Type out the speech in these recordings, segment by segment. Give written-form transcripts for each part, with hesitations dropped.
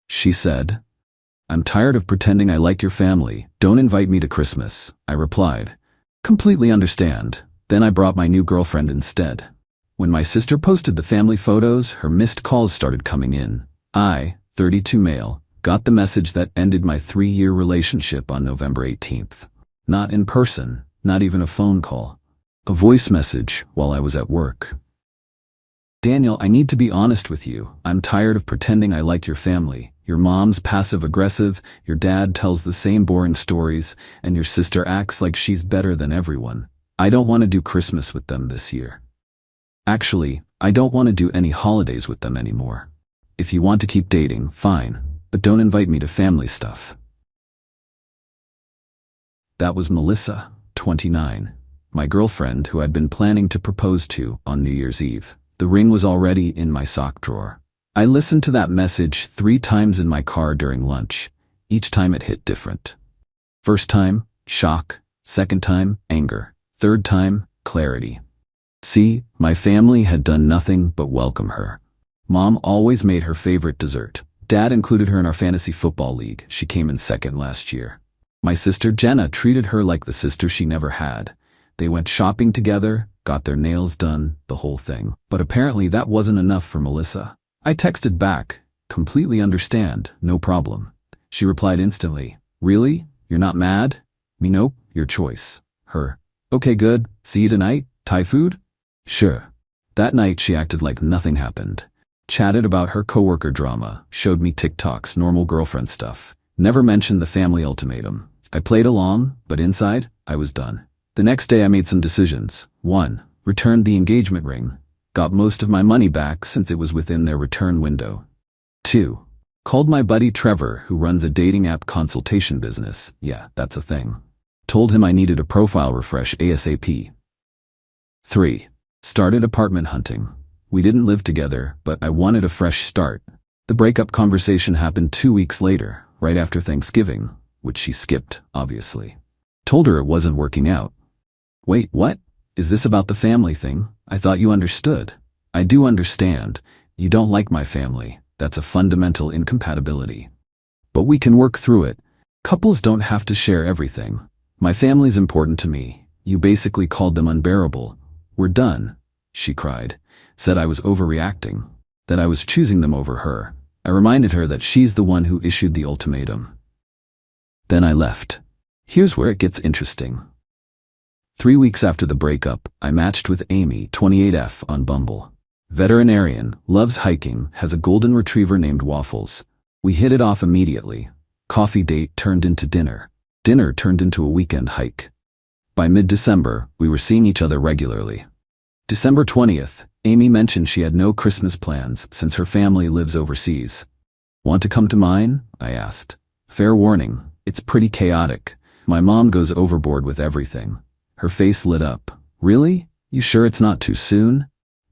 she said. "I'm tired of pretending I like your family. Don't invite me to Christmas," I replied. "Completely understand." Then I brought my new girlfriend instead. When my sister posted the family photos, her missed calls started coming in. I, 32 male, got the message that ended my 3-year relationship on November 18th. Not in person, not even a phone call. A voice message while I was at work. "Daniel, I need to be honest with you. I'm tired of pretending I like your family. Your mom's passive-aggressive, your dad tells the same boring stories, and your sister acts like she's better than everyone. I don't want to do Christmas with them this year. Actually, I don't want to do any holidays with them anymore. If you want to keep dating, fine, but don't invite me to family stuff." That was Melissa, 29, my girlfriend who I'd been planning to propose to on New Year's Eve. The ring was already in my sock drawer. I listened to that message 3 times in my car during lunch. Each time it hit different. First time, shock. Second time, anger. Third time, clarity. See, my family had done nothing but welcome her. Mom always made her favorite dessert. Dad included her in our fantasy football league. She came in second last year. My sister Jenna treated her like the sister she never had. They went shopping together, got their nails done, the whole thing. But apparently that wasn't enough for Melissa. I texted back, "Completely understand, no problem." She replied instantly, "Really? You're not mad?" Me, "Nope, your choice." Her, "Okay, good, see you tonight, Thai food?" Sure. That night she acted like nothing happened. Chatted about her coworker drama, showed me TikToks, normal girlfriend stuff. Never mentioned the family ultimatum. I played along, but inside, I was done. The next day I made some decisions. 1. Returned the engagement ring. Got most of my money back since it was within their return window. 2. Called my buddy Trevor, who runs a dating app consultation business. Yeah, that's a thing. Told him I needed a profile refresh ASAP. 3. Started apartment hunting. We didn't live together, but I wanted a fresh start. The breakup conversation happened 2 weeks later, right after Thanksgiving, which she skipped, obviously. Told her it wasn't working out. "Wait, what? Is this about the family thing? I thought you understood." "I do understand. You don't like my family. That's a fundamental incompatibility. But we can work through it. Couples don't have to share everything. My family's important to me. You basically called them unbearable. We're done," she cried. Said I was overreacting. That I was choosing them over her. I reminded her that she's the one who issued the ultimatum. Then I left. Here's where it gets interesting. 3 weeks after the breakup, I matched with Amy, 28F, on Bumble. Veterinarian, loves hiking, has a golden retriever named Waffles. We hit it off immediately. Coffee date turned into dinner. Dinner turned into a weekend hike. By mid-December, we were seeing each other regularly. December 20th, Amy mentioned she had no Christmas plans since her family lives overseas. "Want to come to mine?" I asked. Fair warning, it's pretty chaotic. My mom goes overboard with everything. Her face lit up. "Really? You sure it's not too soon?"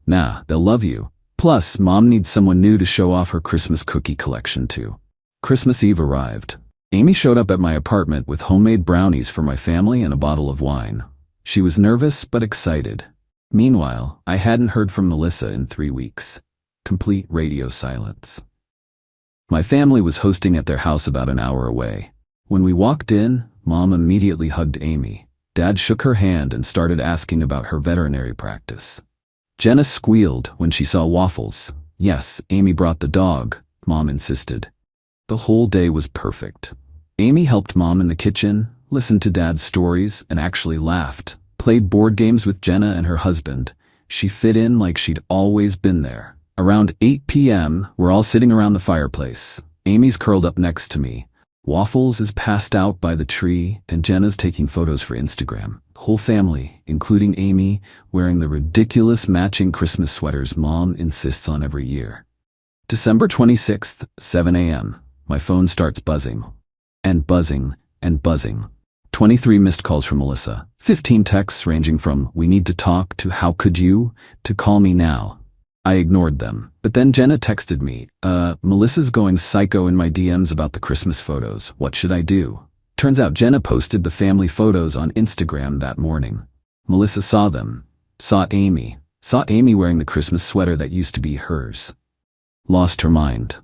"Nah, they'll love you. Plus, Mom needs someone new to show off her Christmas cookie collection too." Christmas Eve arrived. Amy showed up at my apartment with homemade brownies for my family and a bottle of wine. She was nervous but excited. Meanwhile, I hadn't heard from Melissa in 3 weeks. Complete radio silence. My family was hosting at their house about an hour away. When we walked in, Mom immediately hugged Amy. Dad shook her hand and started asking about her veterinary practice. Jenna squealed when she saw Waffles. Yes, Amy brought the dog, Mom insisted. The whole day was perfect. Amy helped Mom in the kitchen, listened to Dad's stories, and actually laughed. Played board games with Jenna and her husband. She fit in like she'd always been there. Around 8 p.m., we're all sitting around the fireplace. Amy's curled up next to me. Waffles is passed out by the tree, and Jenna's taking photos for Instagram. Whole family, including Amy, wearing the ridiculous matching Christmas sweaters Mom insists on every year. December 26th, 7 a.m. My phone starts buzzing. And buzzing, and buzzing. 23 missed calls from Melissa. 15 texts ranging from "we need to talk" to "how could you" to "call me now." I ignored them. But then Jenna texted me, Melissa's going psycho in my DMs about the Christmas photos. What should I do?" Turns out Jenna posted the family photos on Instagram that morning. Melissa saw them. Saw Amy wearing the Christmas sweater that used to be hers. Lost her mind.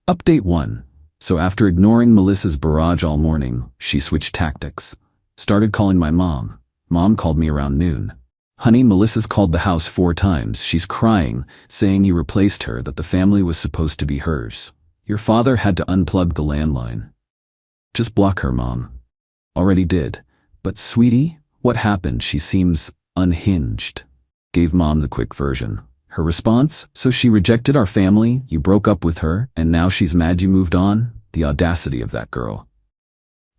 Update 1. So after ignoring Melissa's barrage all morning, she switched tactics. Started calling my mom. Mom called me around noon. Honey, Melissa's called the house 4 times. She's crying, saying you replaced her, that the family was supposed to be hers. Your father had to unplug the landline. Just block her, Mom. Already did. But sweetie, what happened? She seems unhinged. Gave Mom the quick version. Her response? So she rejected our family, you broke up with her, and now she's mad you moved on? The audacity of that girl.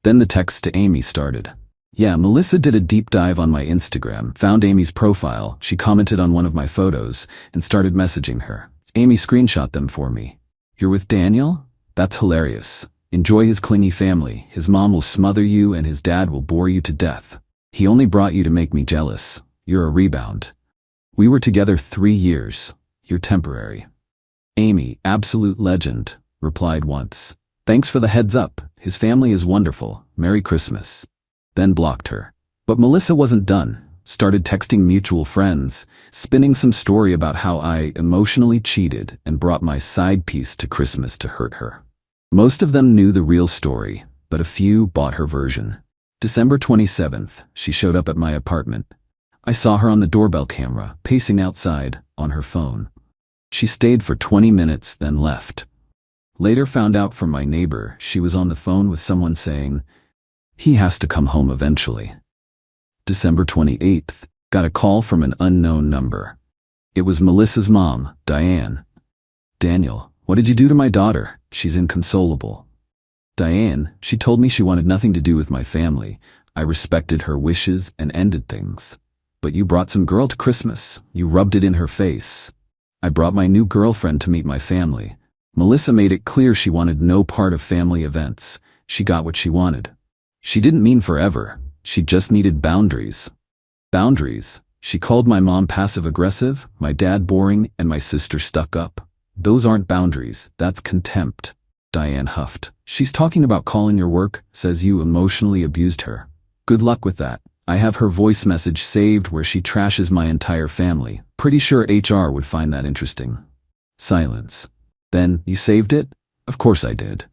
Then the text to Amy started. Yeah, Melissa did a deep dive on my Instagram, found Amy's profile, she commented on one of my photos, and started messaging her. Amy screenshot them for me. You're with Daniel? That's hilarious. Enjoy his clingy family. His mom will smother you and his dad will bore you to death. He only brought you to make me jealous. You're a rebound. We were together 3 years. You're temporary. Amy, absolute legend, replied once. Thanks for the heads up. His family is wonderful. Merry Christmas. Then blocked her. But Melissa wasn't done. Started texting mutual friends, spinning some story about how I emotionally cheated and brought my side piece to Christmas to hurt her. Most of them knew the real story, but a few bought her version. December 27th, she showed up at my apartment. I saw her on the doorbell camera, pacing outside, on her phone. She stayed for 20 minutes, then left. Later found out from my neighbor she was on the phone with someone saying, he has to come home eventually. December 28th, got a call from an unknown number. It was Melissa's mom, Diane. Daniel, what did you do to my daughter? She's inconsolable. Diane, she told me she wanted nothing to do with my family. I respected her wishes and ended things. But you brought some girl to Christmas. You rubbed it in her face. I brought my new girlfriend to meet my family. Melissa made it clear she wanted no part of family events. She got what she wanted. She didn't mean forever. She just needed boundaries. Boundaries? She called my mom passive-aggressive, my dad boring, and my sister stuck up. Those aren't boundaries, that's contempt. Diane huffed. She's talking about calling your work, says you emotionally abused her. Good luck with that. I have her voice message saved where she trashes my entire family. Pretty sure HR would find that interesting. Silence. Then, you saved it? Of course I did.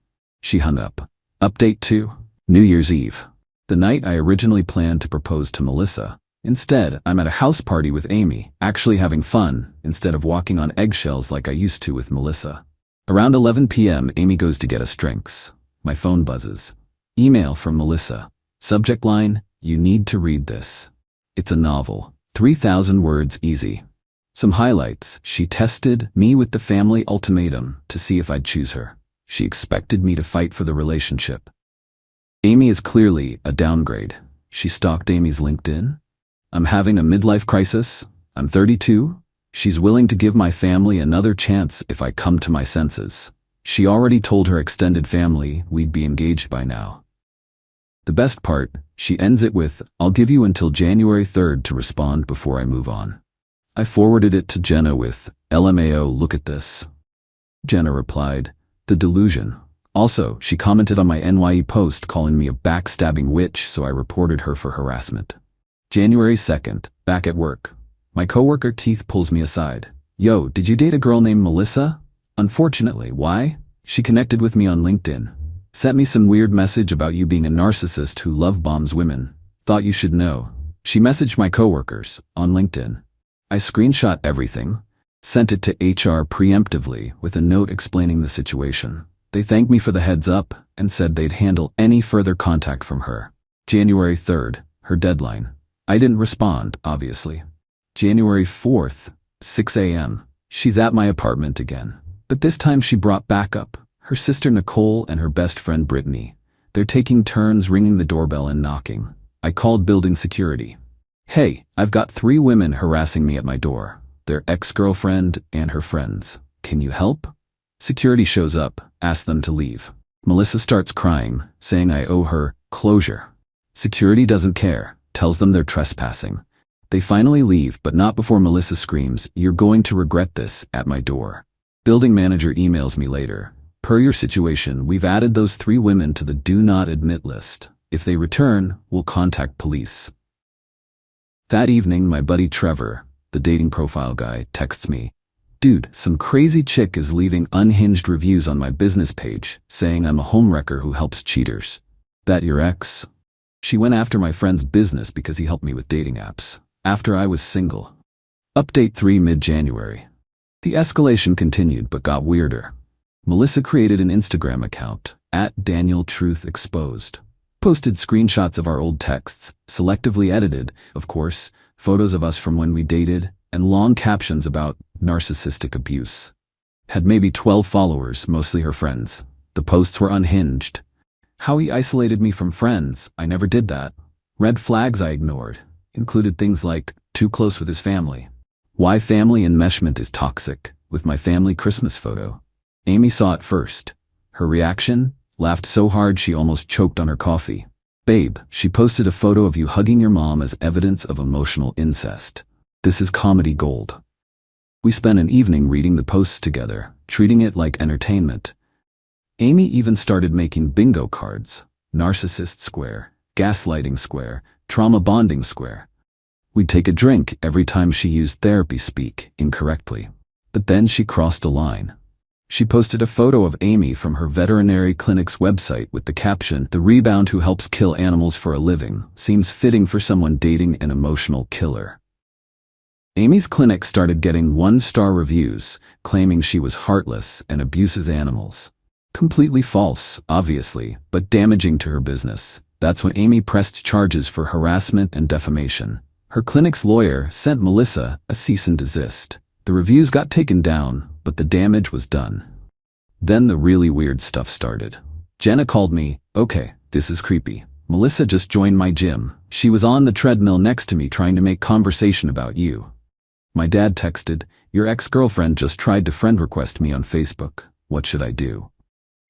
She hung up. Update 2. New Year's Eve. The night I originally planned to propose to Melissa. Instead, I'm at a house party with Amy, actually having fun, instead of walking on eggshells like I used to with Melissa. Around 11 p.m., Amy goes to get us drinks. My phone buzzes. Email from Melissa. Subject line, you need to read this. It's a novel. 3,000 words easy. Some highlights. She tested me with the family ultimatum to see if I'd choose her. She expected me to fight for the relationship. Amy is clearly a downgrade. She stalked Amy's LinkedIn. I'm having a midlife crisis. I'm 32. She's willing to give my family another chance if I come to my senses. She already told her extended family we'd be engaged by now. The best part, she ends it with, I'll give you until January 3rd to respond before I move on. I forwarded it to Jenna with, LMAO, look at this. Jenna replied, the delusion. Also, she commented on my NYE post calling me a backstabbing witch, so I reported her for harassment. January 2nd, back at work. My coworker Keith pulls me aside. Yo, did you date a girl named Melissa? Unfortunately, why? She connected with me on LinkedIn. Sent me some weird message about you being a narcissist who love bombs women. Thought you should know. She messaged my coworkers on LinkedIn. I screenshot everything, sent it to HR preemptively with a note explaining the situation. They thanked me for the heads up and said they'd handle any further contact from her. January 3rd, her deadline. I didn't respond, obviously. January 4th, 6 a.m. She's at my apartment again. But this time she brought backup. Her sister Nicole and her best friend Brittany. They're taking turns ringing the doorbell and knocking. I called building security. Hey, I've got 3 women harassing me at my door. Their ex-girlfriend and her friends. Can you help? Security shows up, asks them to leave. Melissa starts crying, saying I owe her closure. Security doesn't care, tells them they're trespassing. They finally leave, but not before Melissa screams, you're going to regret this, at my door. Building manager emails me later. Per your situation, we've added those 3 women to the do not admit list. If they return, we'll contact police. That evening, my buddy Trevor, the dating profile guy, texts me. Dude, some crazy chick is leaving unhinged reviews on my business page, saying I'm a homewrecker who helps cheaters. That your ex? She went after my friend's business because he helped me with dating apps, after I was single. Update 3 mid-January. The escalation continued but got weirder. Melissa created an Instagram account, @DanielTruthExposed. Posted screenshots of our old texts, selectively edited, of course, photos of us from when we dated, and long captions about narcissistic abuse. Had maybe 12 followers, mostly her friends. The posts were unhinged. How he isolated me from friends, I never did that. Red flags I ignored. Included things like, too close with his family. Why family enmeshment is toxic, with my family Christmas photo. Amy saw it first. Her reaction? Laughed so hard she almost choked on her coffee. Babe, she posted a photo of you hugging your mom as evidence of emotional incest. This is comedy gold. We spent an evening reading the posts together, treating it like entertainment. Amy even started making bingo cards. Narcissist square, gaslighting square, trauma bonding square. We'd take a drink every time she used therapy speak incorrectly. But then she crossed a line. She posted a photo of Amy from her veterinary clinic's website with the caption, "The rebound who helps kill animals for a living seems fitting for someone dating an emotional killer." Amy's clinic started getting 1-star reviews, claiming she was heartless and abuses animals. Completely false, obviously, but damaging to her business. That's when Amy pressed charges for harassment and defamation. Her clinic's lawyer sent Melissa a cease and desist. The reviews got taken down, but the damage was done. Then the really weird stuff started. Jenna called me, "Okay, this is creepy. Melissa just joined my gym. She was on the treadmill next to me trying to make conversation about you." My dad texted, "Your ex-girlfriend just tried to friend request me on Facebook. What should I do?"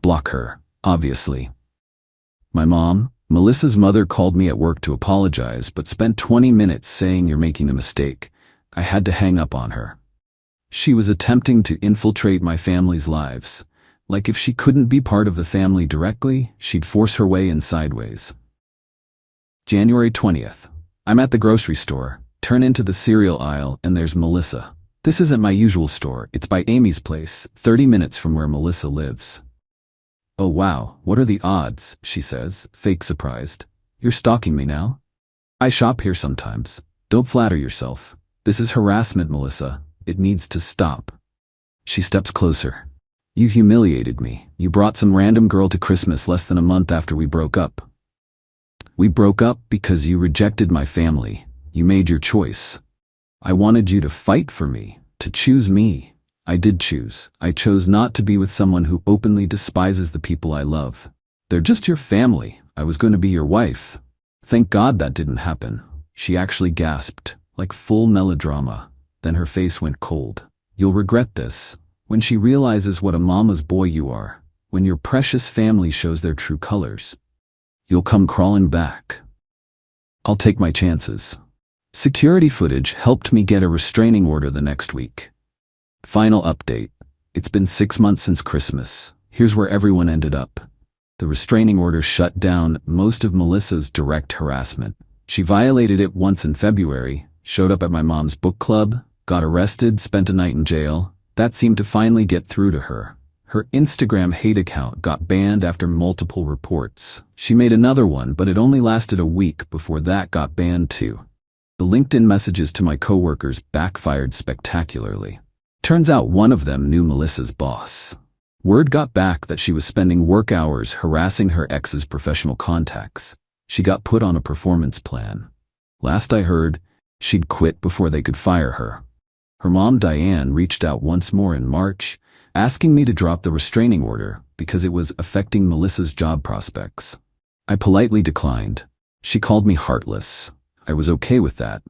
Block her, obviously. My mom, Melissa's mother, called me at work to apologize but spent 20 minutes saying you're making a mistake. I had to hang up on her. She was attempting to infiltrate my family's lives. Like if she couldn't be part of the family directly, she'd force her way in sideways. January 20th. I'm at the grocery store, turn into the cereal aisle, and there's Melissa. This isn't my usual store, it's by Amy's place, 30 minutes from where Melissa lives. "Oh wow, what are the odds?" she says, fake surprised. "You're stalking me now?" "I shop here sometimes. Don't flatter yourself. This is harassment, Melissa. It needs to stop." She steps closer. "You humiliated me. You brought some random girl to Christmas less than a month after we broke up. We broke up because you rejected my family. You made your choice. I wanted you to fight for me, to choose me. I did choose. I chose not to be with someone who openly despises the people I love. They're just your family. I was going to be your wife. Thank God that didn't happen." She actually gasped, like full melodrama. Then her face went cold. "You'll regret this. When she realizes what a mama's boy you are, when your precious family shows their true colors, you'll come crawling back." I'll take my chances. Security footage helped me get a restraining order the next week. Final update. It's been 6 months since Christmas. Here's where everyone ended up. The restraining order shut down most of Melissa's direct harassment. She violated it once in February, showed up at my mom's book club, got arrested, spent a night in jail. That seemed to finally get through to her. Her Instagram hate account got banned after multiple reports. She made another one, but it only lasted a week before that got banned too. The LinkedIn messages to my coworkers backfired spectacularly. Turns out one of them knew Melissa's boss. Word got back that she was spending work hours harassing her ex's professional contacts. She got put on a performance plan. Last I heard, she'd quit before they could fire her. Her mom, Diane, reached out once more in March, asking me to drop the restraining order because it was affecting Melissa's job prospects. I politely declined. She called me heartless. I was okay with that.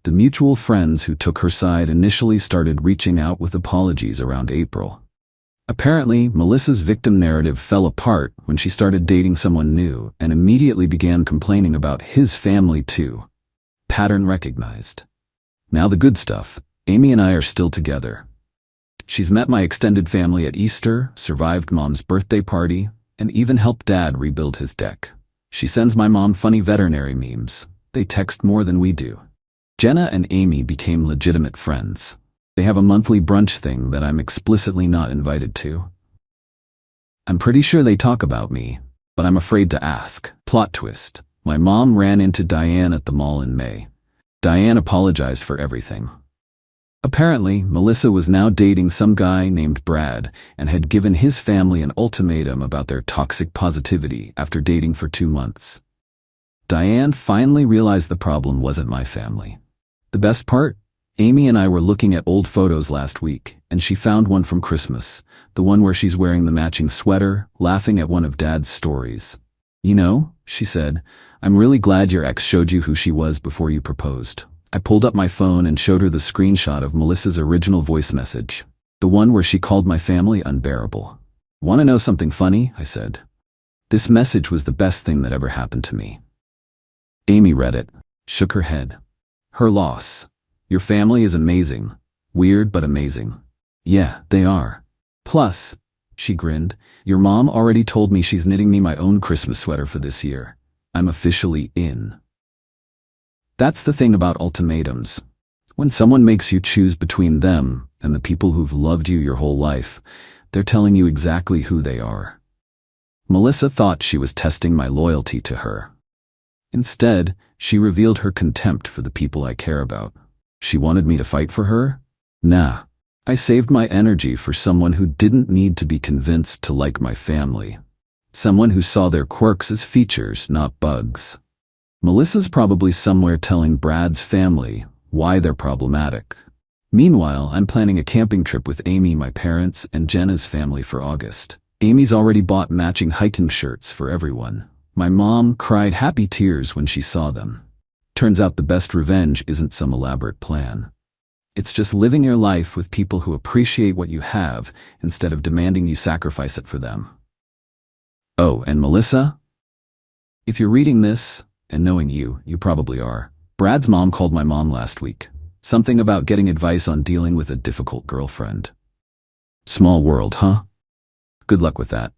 The mutual friends who took her side initially started reaching out with apologies around April. Apparently, Melissa's victim narrative fell apart when she started dating someone new and immediately began complaining about his family too. Pattern recognized. Now the good stuff. Amy and I are still together. She's met my extended family at Easter, survived Mom's birthday party, and even helped Dad rebuild his deck. She sends my mom funny veterinary memes. They text more than we do. Jenna and Amy became legitimate friends. They have a monthly brunch thing that I'm explicitly not invited to. I'm pretty sure they talk about me, but I'm afraid to ask. Plot twist. My mom ran into Diane at the mall in May. Diane apologized for everything. Apparently, Melissa was now dating some guy named Brad and had given his family an ultimatum about their toxic positivity after dating for 2 months. Diane finally realized the problem wasn't my family. The best part? Amy and I were looking at old photos last week, and she found one from Christmas, the one where she's wearing the matching sweater, laughing at one of Dad's stories. You know, she said, I'm really glad your ex showed you who she was before you proposed. I pulled up my phone and showed her the screenshot of Melissa's original voice message, the one where she called my family unbearable. Want to know something funny? I said. This message was the best thing that ever happened to me. Amy read it, shook her head. Her loss. Your family is amazing. Weird but amazing. Yeah, they are. Plus, she grinned, your mom already told me she's knitting me my own Christmas sweater for this year. I'm officially in. That's the thing about ultimatums. When someone makes you choose between them and the people who've loved you your whole life, they're telling you exactly who they are. Melissa thought she was testing my loyalty to her. Instead, she revealed her contempt for the people I care about. She wanted me to fight for her? Nah. I saved my energy for someone who didn't need to be convinced to like my family. Someone who saw their quirks as features, not bugs. Melissa's probably somewhere telling Brad's family why they're problematic. Meanwhile, I'm planning a camping trip with Amy, my parents, and Jenna's family for August. Amy's already bought matching hiking shirts for everyone. My mom cried happy tears when she saw them. Turns out the best revenge isn't some elaborate plan. It's just living your life with people who appreciate what you have instead of demanding you sacrifice it for them. Oh, and Melissa? If you're reading this, and knowing you probably are, Brad's mom called my mom last week. Something about getting advice on dealing with a difficult girlfriend. Small world, huh? Good luck with that.